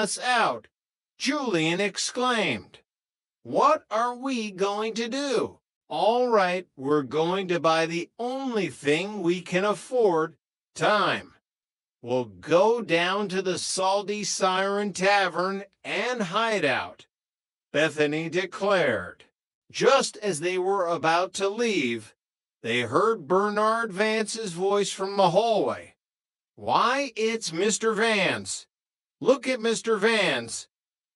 us out, Julian exclaimed. What are we going to do? All right, we're going to buy the only thing we can afford, time. We'll go down to the Salty Siren Tavern and hide out, Bethany declared. Just as they were about to leave, they heard Bernard Vance's voice from the hallway. Why, it's Mr. Vance. Look at Mr. Vance.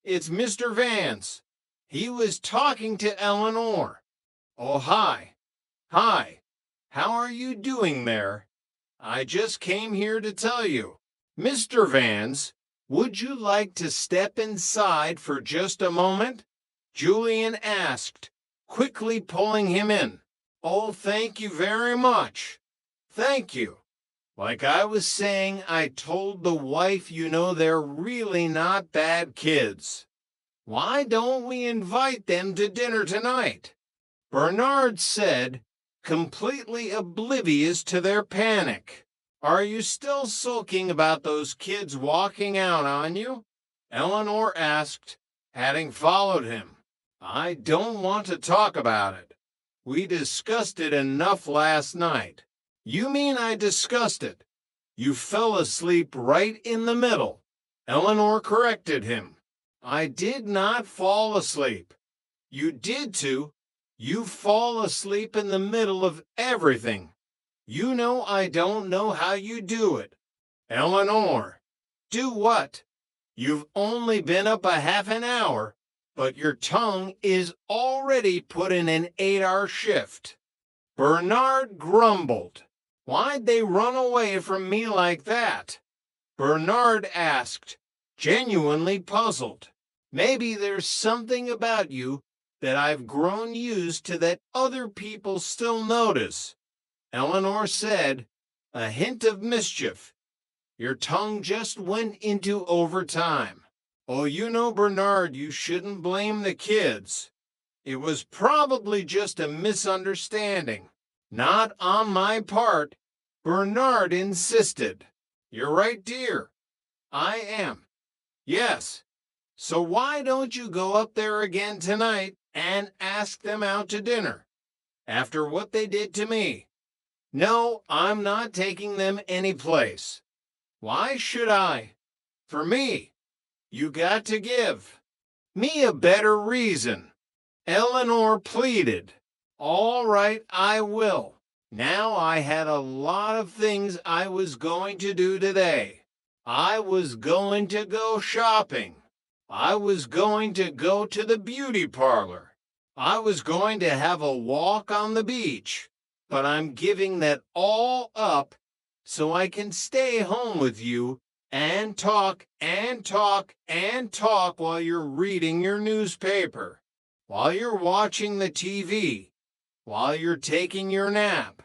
It's Mr. Vance. He was talking to Eleanor. Oh, hi. Hi. How are you doing there? I just came here to tell you. Mr. Vance, would you like to step inside for just a moment? Julian asked, quickly pulling him in. Oh, thank you very much. Thank you. Like I was saying, I told the wife they're really not bad kids. Why don't we invite them to dinner tonight? Bernard said, completely oblivious to their panic. Are you still sulking about those kids walking out on you? Eleanor asked, having followed him. I don't want to talk about it. We discussed it enough last night. You mean I discussed it? You fell asleep right in the middle. Eleanor corrected him. I did not fall asleep. You did too. You fall asleep in the middle of everything. I don't know how you do it. Eleanor. Do what? You've only been up a half an hour, but your tongue is already put in an 8-hour shift. Bernard grumbled. Why'd they run away from me like that? Bernard asked, genuinely puzzled. Maybe there's something about you that I've grown used to that other people still notice. Eleanor said, a hint of mischief. Your tongue just went into overtime. Oh, Bernard, you shouldn't blame the kids. It was probably just a misunderstanding. Not on my part, Bernard insisted. You're right, dear. I am. Yes. So why don't you go up there again tonight and ask them out to dinner? After what they did to me. No, I'm not taking them anyplace. Why should I? For me. You got to give me a better reason. Eleanor pleaded. All right, I will. Now I had a lot of things I was going to do today. I was going to go shopping. I was going to go to the beauty parlor. I was going to have a walk on the beach. But I'm giving that all up so I can stay home with you and talk and talk and talk while you're reading your newspaper, while you're watching the TV, while you're taking your nap.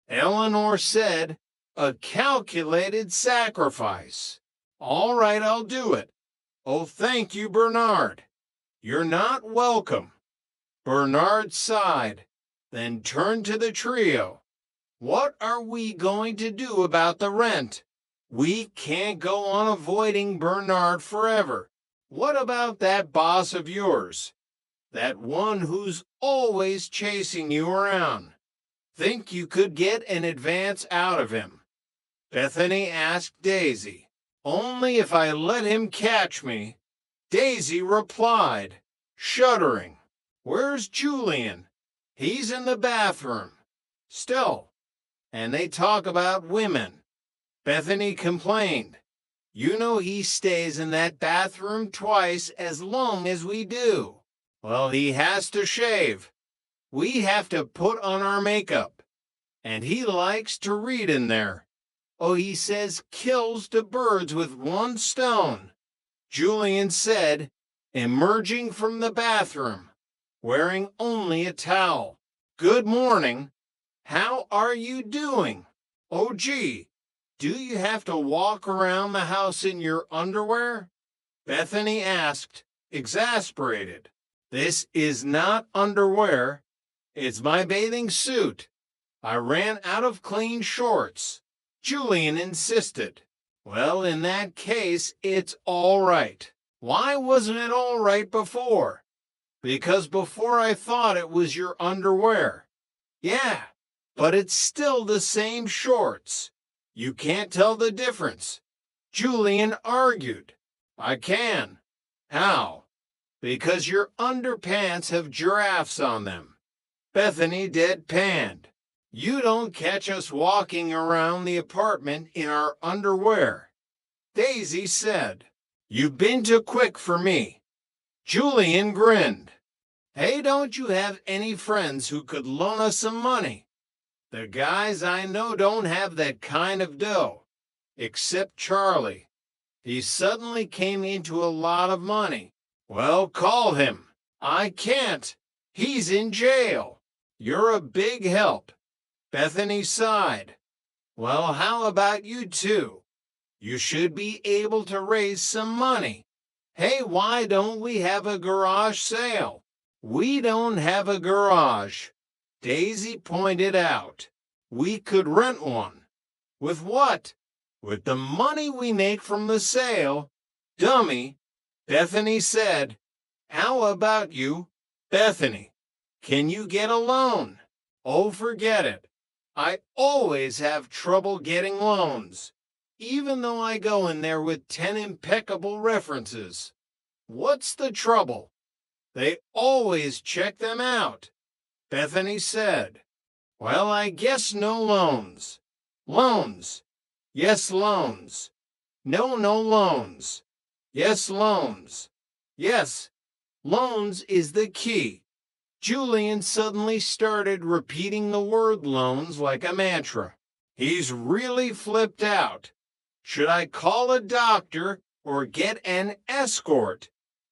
Eleanor said, a calculated sacrifice. All right, I'll do it. Oh, thank you, Bernard. You're not welcome. Bernard sighed, then turned to the trio. What are we going to do about the rent? We can't go on avoiding Bernard forever. What about that boss of yours? That one who's always chasing you around. Think you could get an advance out of him? Bethany asked Daisy. Only if I let him catch me. Daisy replied, shuddering. Where's Julian? He's in the bathroom. Still. And they talk about women. Bethany complained. He stays in that bathroom twice as long as we do. Well, he has to shave. We have to put on our makeup. And he likes to read in there. Oh, he says kills 2 birds with 1 stone. Julian said, emerging from the bathroom, wearing only a towel. Good morning. How are you doing? Oh, gee, do you have to walk around the house in your underwear? Bethany asked, exasperated. This is not underwear. It's my bathing suit. I ran out of clean shorts. Julian insisted. Well, in that case, it's all right. Why wasn't it all right before? Because before I thought it was your underwear. Yeah, but it's still the same shorts. You can't tell the difference. Julian argued. I can. How? Because your underpants have giraffes on them. Bethany deadpanned. You don't catch us walking around the apartment in our underwear. Daisy said, You've been too quick for me. Julian grinned. Hey, don't you have any friends who could loan us some money? The guys I know don't have that kind of dough, except Charlie. He suddenly came into a lot of money. Well, call him. I can't. He's in jail. You're a big help. Bethany sighed. Well, how about you two? You should be able to raise some money. Hey, why don't we have a garage sale? We don't have a garage. Daisy pointed out. We could rent one. With what? With the money we make from the sale. Dummy. Bethany said. How about you, Bethany? Can you get a loan? Oh, forget it. I always have trouble getting loans, even though I go in there with 10 impeccable references. What's the trouble? They always check them out. Bethany said, Well, I guess no loans. Loans. Yes, loans. No, no loans. Yes, loans. Yes, loans is the key. Julian suddenly started repeating the word loans like a mantra. He's really flipped out. Should I call a doctor or get an escort?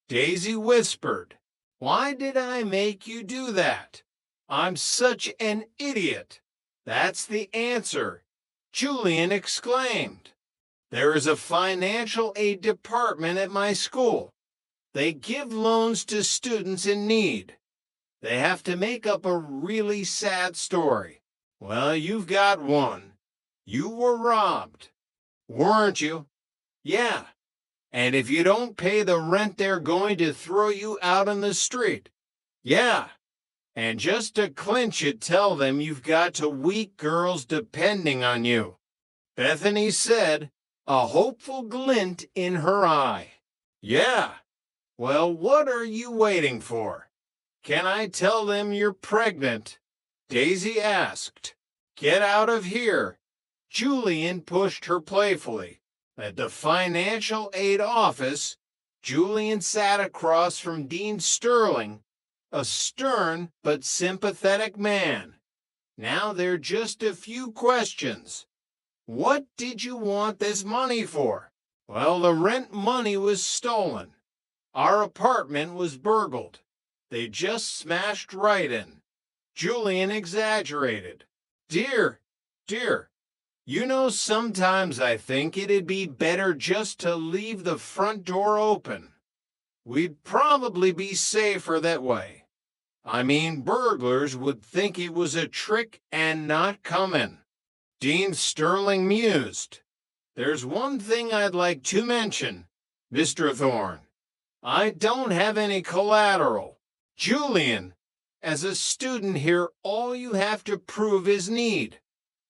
Daisy whispered. Why did I make you do that? I'm such an idiot. That's the answer. Julian exclaimed. There is a financial aid department at my school. They give loans to students in need. They have to make up a really sad story. Well, you've got one. You were robbed. Weren't you? Yeah. And if you don't pay the rent, they're going to throw you out on the street. Yeah. And just to clinch it, tell them you've got two weak girls depending on you. Bethany said, a hopeful glint in her eye. Yeah. Well, what are you waiting for? Can I tell them you're pregnant? Daisy asked. Get out of here. Julian pushed her playfully. At the financial aid office, Julian sat across from Dean Sterling, a stern but sympathetic man. Now there are just a few questions. What did you want this money for? Well, the rent money was stolen. Our apartment was burgled. They just smashed right in. Julian exaggerated. Dear, you know, sometimes I think it'd be better just to leave the front door open. We'd probably be safer that way. I mean, burglars would think it was a trick and not come in. Dean Sterling mused. There's one thing I'd like to mention, Mr. Thorne. I don't have any collateral. Julian, as a student here, all you have to prove is need.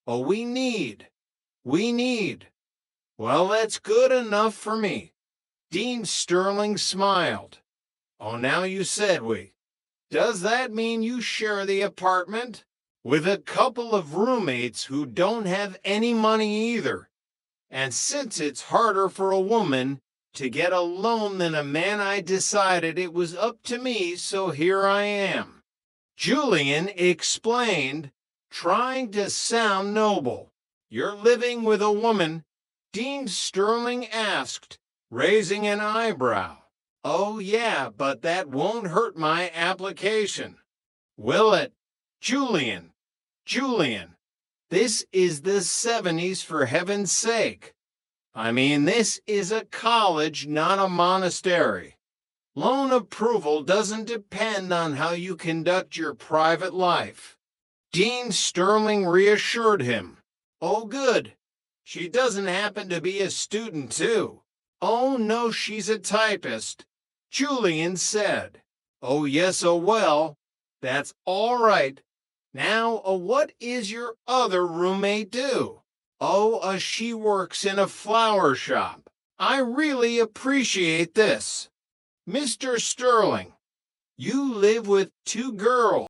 Oh, we need. Well, that's good enough for me. Dean Sterling smiled. Oh, now you said we. Does that mean you share the apartment? With a couple of roommates who don't have any money either. And since it's harder for a woman to get a loan than a man, I decided it was up to me, so here I am. Julian explained, trying to sound noble. You're living with a woman? Dean Sterling asked, raising an eyebrow. Oh yeah, but that won't hurt my application. Will it? Julian, this is the 70s for heaven's sake. I mean, this is a college, not a monastery. Loan approval doesn't depend on how you conduct your private life. Dean Sterling reassured him. Oh, good. She doesn't happen to be a student, too. Oh, no, she's a typist, Julian said. Oh, yes, oh, well, that's all right. Now, what is your other roommate do? Oh, she works in a flower shop. I really appreciate this. Mr. Sterling, you live with two girls.